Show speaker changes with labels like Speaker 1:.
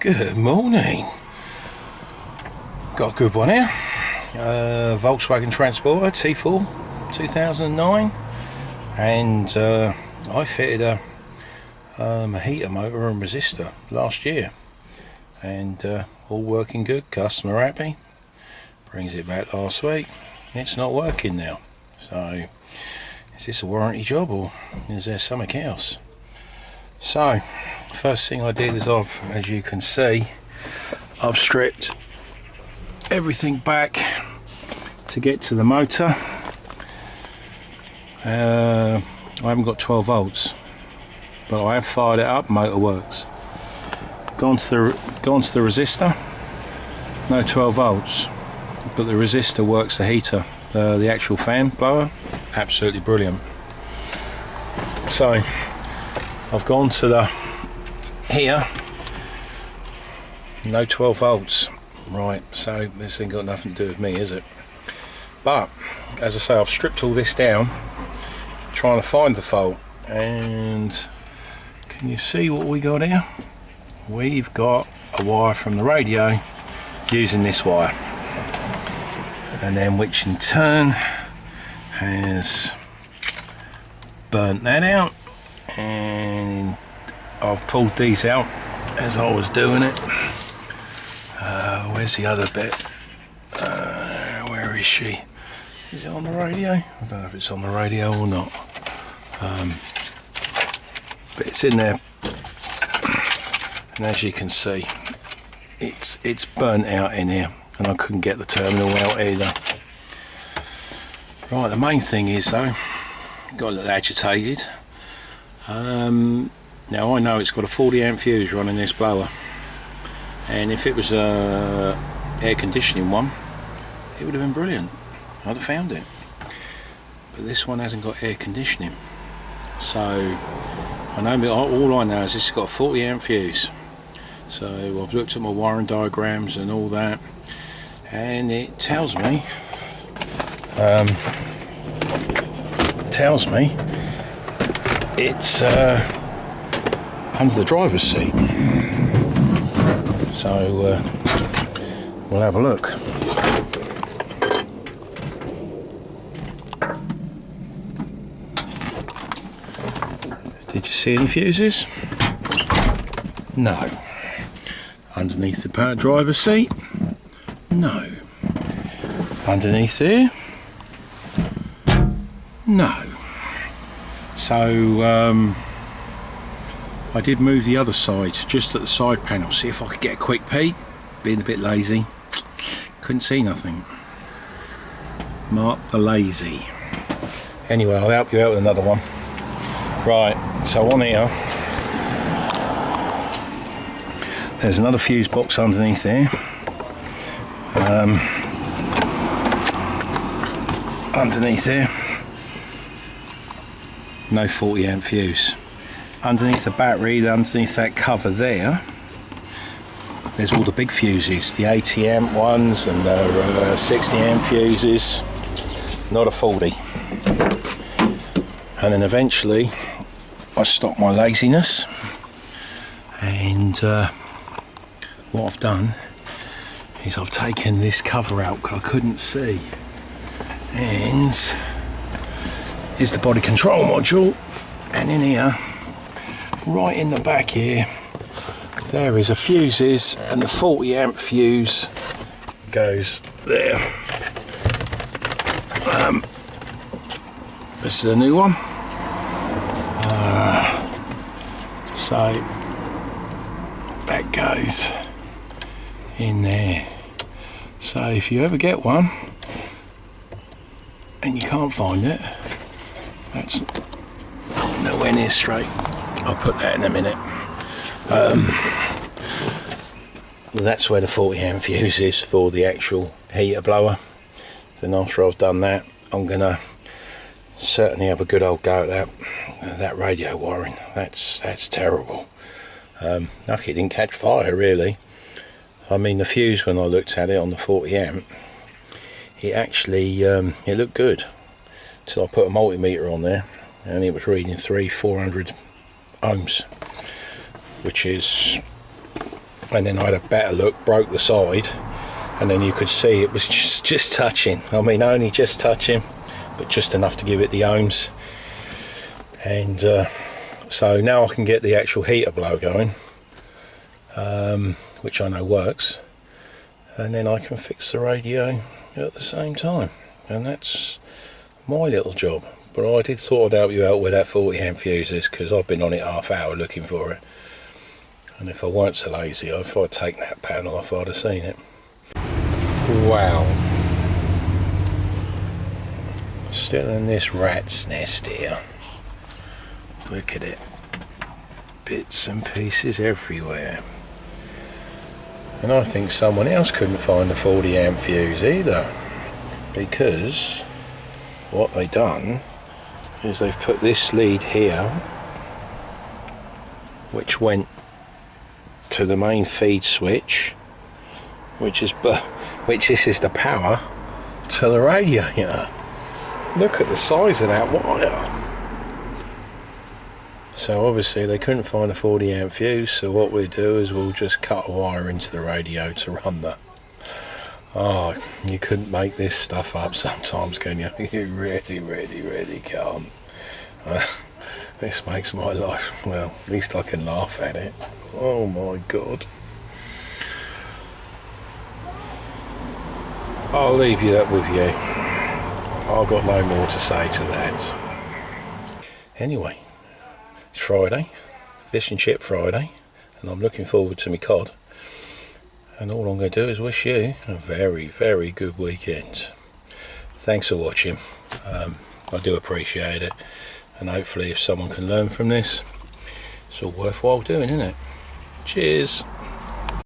Speaker 1: Good morning. Got a good one here. Volkswagen Transporter T4 2009, and I fitted a heater motor and resistor last year, and all working good. Customer happy. Brings it back last week. It's not working now. So is this a warranty job or is there something else? So first thing I did is as you can see, I've stripped everything back to get to the motor. I haven't got 12 volts, but I have fired it up. Motor works. Gone to the resistor. No 12 volts, but the resistor works. The heater, the actual fan blower, absolutely brilliant. So I've gone to the here. No 12 volts. Right, so this ain't got nothing to do with me, is it? But as I say, I've stripped all this down trying to find the fault, and can you see what we got here? We've got a wire from the radio using this wire, and then which in turn has burnt that out, and I've pulled these out as I was doing it. Where's the other bit? Where is she? Is it on the radio? I don't know if it's on the radio or not. But it's in there, and as you can see, it's burnt out in here, and I couldn't get the terminal out either. Right, the main thing is though, got a little agitated. Now I know it's got a 40 amp fuse running this blower, and if it was a air conditioning one, it would have been brilliant. I'd have found it, but this one hasn't got air conditioning. So I know, all I know is this has got a 40 amp fuse. So I've looked at my wiring diagrams and all that, and it tells me it's under the driver's seat. So we'll have a look. Did you see any fuses? No. Underneath the power driver's seat? No. Underneath there? No. So I did move the other side, just at the side panel, see if I could get a quick peek. Being a bit lazy, couldn't see nothing. Mark the lazy. Anyway, I'll help you out with another one. Right, so on here, there's another fuse box underneath there. Underneath there, no 40 amp fuse. Underneath the battery, underneath that cover there, there's all the big fuses, the 80 amp ones and the 60 amp fuses, not a 40. And then eventually I stopped my laziness, and what I've done is I've taken this cover out because I couldn't see, and here's the body control module, and in here, right in the back here, there is a fuses, and the 40 amp fuse goes there. This is a new one. So that goes in there. So if you ever get one and you can't find it, that's nowhere near straight. I'll put that in a minute. That's where the 40 amp fuse is for the actual heater blower. Then after I've done that, I'm gonna certainly have a good old go at that radio wiring. That's terrible. Lucky it didn't catch fire, really. I mean, the fuse, when I looked at it on the 40 amp, it actually it looked good till I put a multimeter on there, and it was reading 400 ohms, which is and then I had a better look, broke the side, and then you could see it was just touching. I mean, only just touching, but just enough to give it the ohms. And so now I can get the actual heater blow going, which I know works, and then I can fix the radio at the same time, and that's my little job. But I did thought I'd help you out with that 40 amp fuses, because I've been on it half hour looking for it, and if I weren't so lazy, if I'd taken that panel off, I'd have seen it. Wow, still in this rat's nest here. Look at it, bits and pieces everywhere. And I think someone else couldn't find the 40 amp fuse either, because what they done is they've put this lead here, which went to the main feed switch, which is this is the power to the radiator. Look at the size of that wire. So obviously they couldn't find a 40 amp fuse, so what we do is we'll just cut a wire into the radio to run the... Oh, you couldn't make this stuff up sometimes, can you? You really can't. This makes my life, well, at least I can laugh at it. Oh my god. I'll leave that with you. I've got no more to say to that. Anyway, it's Friday, Fish and Chip Friday, and I'm looking forward to my cod. And all I'm going to do is wish you a very good weekend. Thanks for watching. I do appreciate it, and hopefully if someone can learn from this, it's all worthwhile doing, isn't it? Cheers.